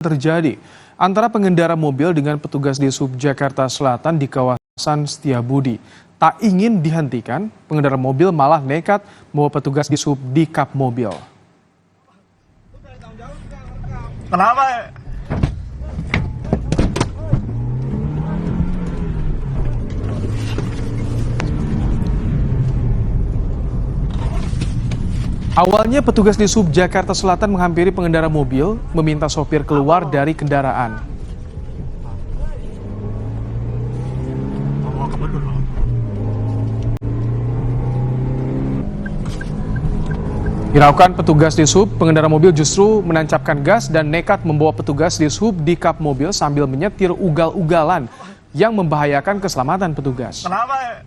Terjadi antara pengendara mobil dengan petugas Dishub Jakarta Selatan di kawasan Setiabudi. Tak ingin dihentikan, pengendara mobil malah nekat membawa petugas Dishub di kap mobil. Kenapa? Awalnya petugas Dishub Jakarta Selatan menghampiri pengendara mobil, meminta sopir keluar dari kendaraan. Hiraukan petugas Dishub, pengendara mobil justru menancapkan gas dan nekat membawa petugas Dishub di kap mobil sambil menyetir ugal-ugalan yang membahayakan keselamatan petugas. Kenapa?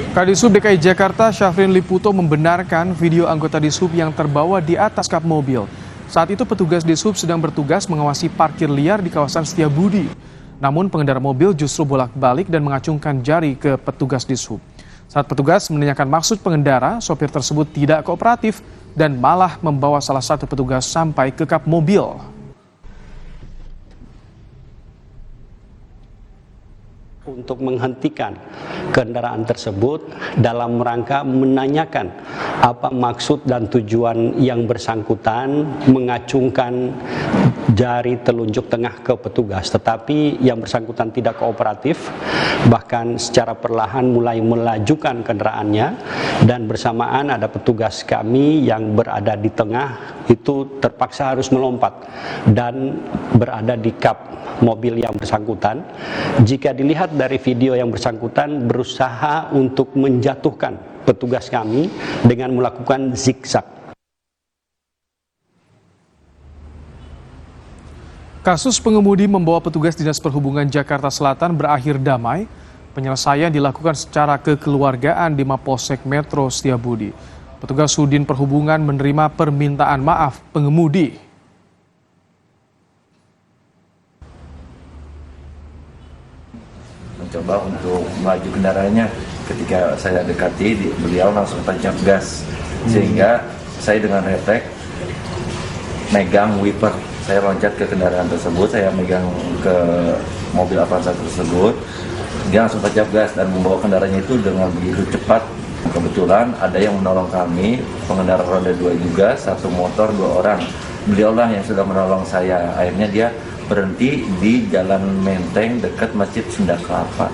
Kadishub DKI Jakarta Syafrin Liputo membenarkan video anggota Dishub yang terbawa di atas kap mobil. Saat itu petugas Dishub sedang bertugas mengawasi parkir liar di kawasan Setiabudi. Namun pengendara mobil justru bolak-balik dan mengacungkan jari ke petugas Dishub. Saat petugas menanyakan maksud pengendara, sopir tersebut tidak kooperatif dan malah membawa salah satu petugas sampai ke kap mobil. Untuk menghentikan kendaraan tersebut dalam rangka menanyakan apa maksud dan tujuan yang bersangkutan mengacungkan jari telunjuk tengah ke petugas, tetapi yang bersangkutan tidak kooperatif, bahkan secara perlahan mulai melajukan kendaraannya, dan bersamaan ada petugas kami yang berada di tengah itu terpaksa harus melompat dan berada di kap mobil yang bersangkutan. Jika dilihat dari video yang bersangkutan berusaha untuk menjatuhkan petugas kami dengan melakukan zigzag. Kasus pengemudi membawa petugas Dinas Perhubungan Jakarta Selatan berakhir damai. Penyelesaian dilakukan secara kekeluargaan di Mapolsek Metro Setiabudi. Petugas Sudin Perhubungan menerima permintaan maaf pengemudi. Mencoba untuk melaju kendaraannya, ketika saya dekati beliau langsung tancap gas, sehingga saya dengan refleks megang wiper, saya loncat ke kendaraan tersebut, saya megang ke mobil Avanza tersebut, dia langsung tancap gas dan membawa kendaraannya itu dengan begitu cepat. Kebetulan ada yang menolong kami, pengendara roda 2 juga, satu motor 2 orang. Beliaulah yang sudah menolong saya. Akhirnya dia berhenti di Jalan Menteng dekat Masjid Sunda Kelapa.